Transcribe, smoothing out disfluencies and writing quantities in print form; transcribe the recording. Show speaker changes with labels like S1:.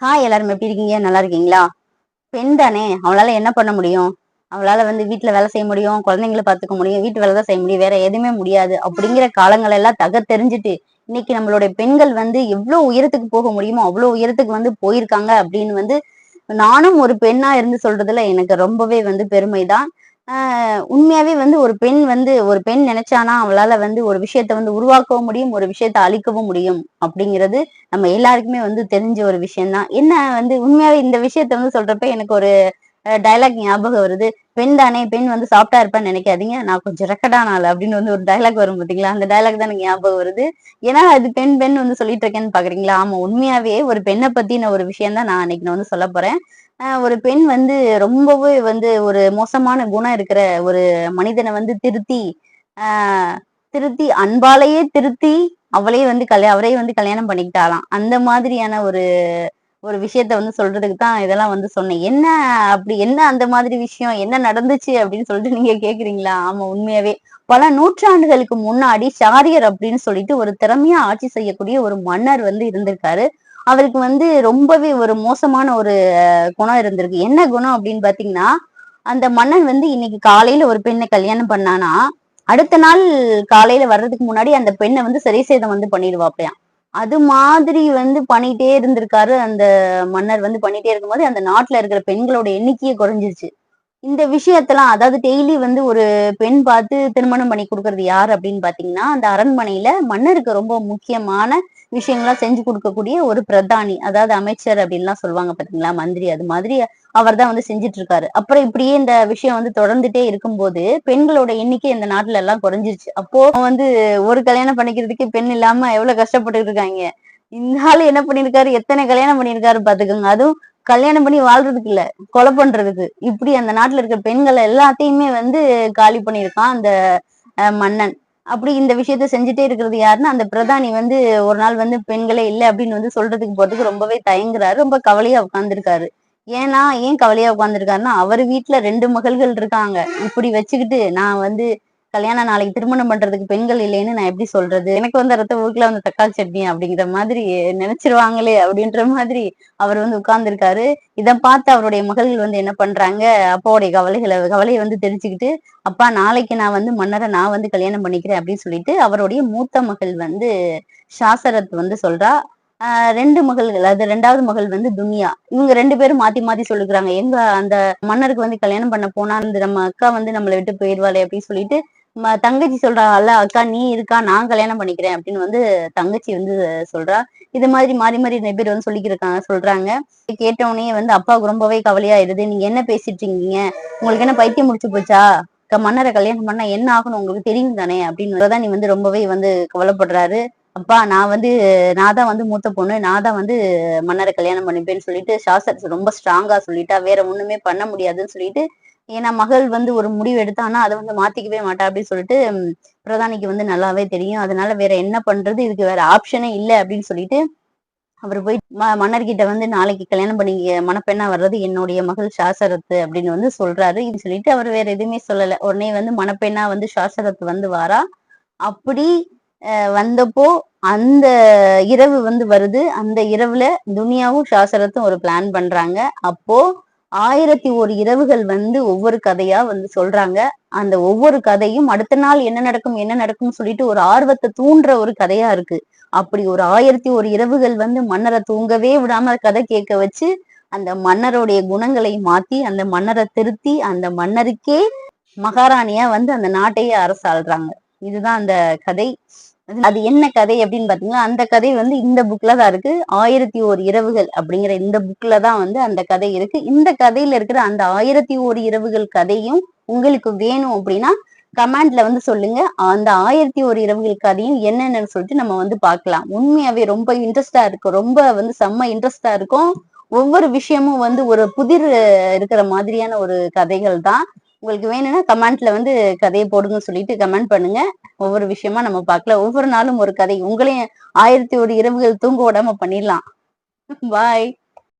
S1: Hi, எல்லாரும் எப்படி இருக்கீங்க? நல்லா இருக்கீங்களா? பெண் தானே, அவளால என்ன பண்ண முடியும்? அவளால வீட்டுல வேலை செய்ய முடியும், குழந்தைங்களை பாத்துக்க முடியும், வீட்டு வேலை தான் செய்ய முடியும், வேற எதுவுமே முடியாது அப்படிங்கிற காலங்கள் எல்லாம் தெரிஞ்சுட்டு இன்னைக்கு நம்மளுடைய பெண்கள் எவ்வளவு உயரத்துக்கு போக முடியுமோ அவ்வளவு உயரத்துக்கு போயிருக்காங்க அப்படின்னு நானும் ஒரு பெண்ணா இருந்து சொல்றதுல எனக்கு ரொம்பவே பெருமைதான். உண்மையாவே ஒரு பெண் நினைச்சானா அவளால ஒரு விஷயத்த உருவாக்கவும் முடியும், ஒரு விஷயத்த அழிக்கவும் முடியும் அப்படிங்கிறது நம்ம எல்லாருக்குமே தெரிஞ்ச ஒரு விஷயம் தான். என்ன உண்மையாவே இந்த விஷயத்த சொல்றப்ப எனக்கு ஒரு டயலாக் ஞாபகம் வருது. பெண் தானே, பெண் சாஃப்ட்டா இருப்பான்னு நினைக்காதீங்க, நான் கொஞ்சம் ரெக்கடான ஆளு அப்படின்னு ஒரு டயலாக் வரும் பாத்தீங்களா? அந்த டயலாக் தான் எனக்கு ஞாபகம் வருது. ஏன்னா அது பெண் பெண் சொல்லிட்டு இருக்கேன்னு பாக்குறீங்களா? ஆமா, உண்மையாவே ஒரு பெண்ணை பத்தின ஒரு விஷயம் தான் நான் அன்னைக்கு நான் சொல்ல போறேன். ஒரு பெண் ரொம்பவே ஒரு மோசமான குணம் இருக்கிற ஒரு மனிதனை திருத்தி ஆஹ் திருத்தி அன்பாலேயே திருத்தி அவளே அவரே கல்யாணம் பண்ணிக்கிட்டாலாம். அந்த மாதிரியான ஒரு ஒரு விஷயத்த சொல்றதுக்கு தான் இதெல்லாம் சொன்னேன். என்ன அப்படி என்ன அந்த மாதிரி விஷயம் என்ன நடந்துச்சு அப்படின்னு சொல்லிட்டு நீங்க கேக்குறீங்களா? ஆமா, உண்மையாவே பல நூற்றாண்டுகளுக்கு முன்னாடி ஷாரியர் அப்படின்னு சொல்லிட்டு ஒரு திறமையா ஆட்சி செய்யக்கூடிய ஒரு மன்னர் இருந்திருக்காரு. அவருக்கு ரொம்பவே ஒரு மோசமான ஒரு குணம் இருந்திருக்கு. என்ன குணம் அப்படின்னு பாத்தீங்கன்னா, அந்த மன்னன் இன்னைக்கு காலையில ஒரு பெண்ணை கல்யாணம் பண்ணானா, அடுத்த நாள் காலையில வர்றதுக்கு முன்னாடி அந்த பெண்ணை சிறை சேதம் பண்ணிடுவாப்லயாம். அது மாதிரி பண்ணிட்டே இருந்திருக்காரு. அந்த மன்னர் பண்ணிட்டே இருக்கும்போது அந்த நாட்டுல இருக்கிற பெண்களோட எண்ணிக்கையே குறைஞ்சிருச்சு. இந்த விஷயத்தெல்லாம் அதாவது டெய்லி ஒரு பெண் பார்த்து திருமணம் பண்ணி குடுக்கறது யாரு அப்படின்னு பாத்தீங்கன்னா, அந்த அரண்மனையில மன்னருக்கு ரொம்ப முக்கியமான விஷயங்களா செஞ்சு கொடுக்கக்கூடிய ஒரு பிரதானி, அதாவது அமைச்சர் அப்படின்லாம் சொல்லுவாங்க பாத்தீங்களா, மந்திரி. அது மாதிரி அவர் தான் செஞ்சுட்டு இருக்காரு. அப்புறம் இப்படியே இந்த விஷயம் தொடர்ந்துட்டே இருக்கும்போது பெண்களோட எண்ணிக்கை இந்த நாட்டுல எல்லாம் குறைஞ்சிருச்சு. அப்போ ஒரு கல்யாணம் பண்ணிக்கிறதுக்கு பெண் இல்லாம எவ்வளவு கஷ்டப்பட்டு இருக்காங்க. இந்த ஆளு என்ன பண்ணிருக்காரு, எத்தனை கல்யாணம் பண்ணிருக்காரு பாத்துக்கோங்க. அதுவும் கல்யாணம் பண்ணி வாழ்றதுக்கு இல்ல, கொலை பண்றதுக்கு. இப்படி அந்த நாட்டுல இருக்க பெண்கள் எல்லாத்தையுமே காலி பண்ணியிருக்கான் அந்த மன்னன். அப்படி இந்த விஷயத்த செஞ்சுட்டே இருக்கிறது யாருன்னா, அந்த பிரதானி ஒரு நாள் பெண்களே இல்ல அப்படின்னு சொல்றதுக்கு போறதுக்கு ரொம்பவே தயங்குறாரு. ரொம்ப கவலையா உட்கார்ந்துருக்காரு. ஏன் கவலையா உட்கார்ந்துருக்காருன்னா, அவரு வீட்டுல 2 மகள்கள் இருக்காங்க. இப்படி வச்சுக்கிட்டு நான் கல்யாணம் நாளைக்கு திருமணம் பண்றதுக்கு பெண்கள் இல்லைன்னு நான் எப்படி சொல்றது? எனக்கு ரத்த ஊருக்குல தக்காளி சட்னி அப்படிங்கிற மாதிரி நினைச்சிருவாங்களே அப்படின்ற மாதிரி அவர் உட்கார்ந்துருக்காரு. இத பார்த்து அவருடைய மகள்கள் என்ன பண்றாங்க, அப்பாவுடைய கவலையை தெரிஞ்சுக்கிட்டு, அப்பா நாளைக்கு நான் மன்னரை நான் கல்யாணம் பண்ணிக்கிறேன் அப்படின்னு சொல்லிட்டு அவருடைய மூத்த மகள் ஷாசரத் சொல்றா. 2 மகள்கள், அது 2வது மகள் துனியா. இவங்க 2 பேரும் மாத்தி மாத்தி சொல்லிக்கிறாங்க. எங்க அந்த மன்னருக்கு கல்யாணம் பண்ண போனா நம்ம அக்கா நம்மளை விட்டு போயிடுவாளே அப்படின்னு சொல்லிட்டு தங்கச்சி சொல்றாங்கல்ல, அக்கா நீ இருக்கா, நான் கல்யாணம் பண்ணிக்கிறேன் அப்படின்னு தங்கச்சி சொல்றா. இது மாதிரி மாறி மாறி 2 பேர் சொல்றாங்க. கேட்ட உடனே அப்பாவுக்கு ரொம்பவே கவலையாயிருது. நீங்க என்ன பேசிட்டு இருக்கீங்க? உங்களுக்கு என்ன பைத்தியம் முடிச்சு போச்சா? மன்னரை கல்யாணம் பண்ணா என்ன ஆகணும் உங்களுக்கு தெரியும் தானே அப்படின்னு நீ ரொம்பவே கவலைப்படுறாரு. அப்பா நான் தான் மூத்த பொண்ணு, நான் தான் மன்னரை கல்யாணம் பண்ணிப்பேன்னு சொல்லிட்டு சாஸ்திரத்தை ரொம்ப ஸ்ட்ராங்கா சொல்லிட்டா. வேற ஒண்ணுமே பண்ண முடியாதுன்னு சொல்லிட்டு, ஏன்னா மகள் ஒரு முடிவு எடுத்தான்னா அதை மாத்திக்கவே மாட்டா அப்படின்னு சொல்லிட்டு பிரதானிக்கு நல்லாவே தெரியும். அதனால வேற என்ன பண்றது, இதுக்கு வேற ஆப்ஷனே இல்ல அப்படின்னு சொல்லிட்டு அவர் போய் மன்னர்கிட்ட நாளைக்கு கல்யாணம் பண்ணி மணப்பெண்ணா வர்றது என்னுடைய மகள் ஷாசரத்து அப்படின்னு சொல்றாரு. இது சொல்லிட்டு அவர் வேற எதுவுமே சொல்லல. உடனே மணப்பெண்ணா ஷாசரத்து வாரா. அப்படி வந்தப்போ அந்த இரவு வருது. அந்த இரவுல துனியாவும் ஷாசரத்தும் ஒரு பிளான் பண்றாங்க. அப்போ 1001 இரவுகள் ஒவ்வொரு கதையா சொல்றாங்க. அந்த ஒவ்வொரு கதையும் அடுத்த நாள் என்ன நடக்கும் என்ன நடக்கும்னு சொல்லிட்டு ஒரு ஆர்வத்தை தூண்டுற ஒரு கதையா இருக்கு. அப்படி ஒரு 1001 இரவுகள் மன்னரை தூங்கவே விடாம கதை கேட்க வச்சு அந்த மன்னருடைய குணங்களை மாத்தி அந்த மன்னரை திருத்தி அந்த மன்னருக்கே மகாராணியா அந்த நாட்டையே அரசாள்றாங்க. இதுதான் அந்த கதை. அது என்ன கதை அப்படின்னு பாத்தீங்கன்னா, அந்த கதை இந்த புக்ல தான் இருக்கு. 1001 இரவுகள் அப்படிங்கிற இந்த புக்ல தான் அந்த கதை இருக்கு. இந்த கதையில இருக்கிற அந்த 1001 இரவுகள் கதையும் உங்களுக்கு வேணும் அப்படின்னா கமெண்ட்ல சொல்லுங்க. அந்த 1001 இரவுகள் கதையும் என்னென்னு சொல்லிட்டு நம்ம பார்க்கலாம். உண்மையாவே ரொம்ப இன்ட்ரெஸ்டா இருக்கும். ரொம்ப செம்ம இன்ட்ரெஸ்டா இருக்கும். ஒவ்வொரு விஷயமும் ஒரு புதிர் இருக்கிற மாதிரியான ஒரு கதைகள் தான். உங்களுக்கு வேணும்னா கமெண்ட்ல கதையை போடுங்கன்னு சொல்லிட்டு கமெண்ட் பண்ணுங்க. ஒவ்வொரு விஷயமா நம்ம பார்க்கலாம். ஒவ்வொரு நாளும் ஒரு கதை. உங்களையும் 1001 இரவுகள் தூங்க விடாம பண்ணிடலாம். பாய்.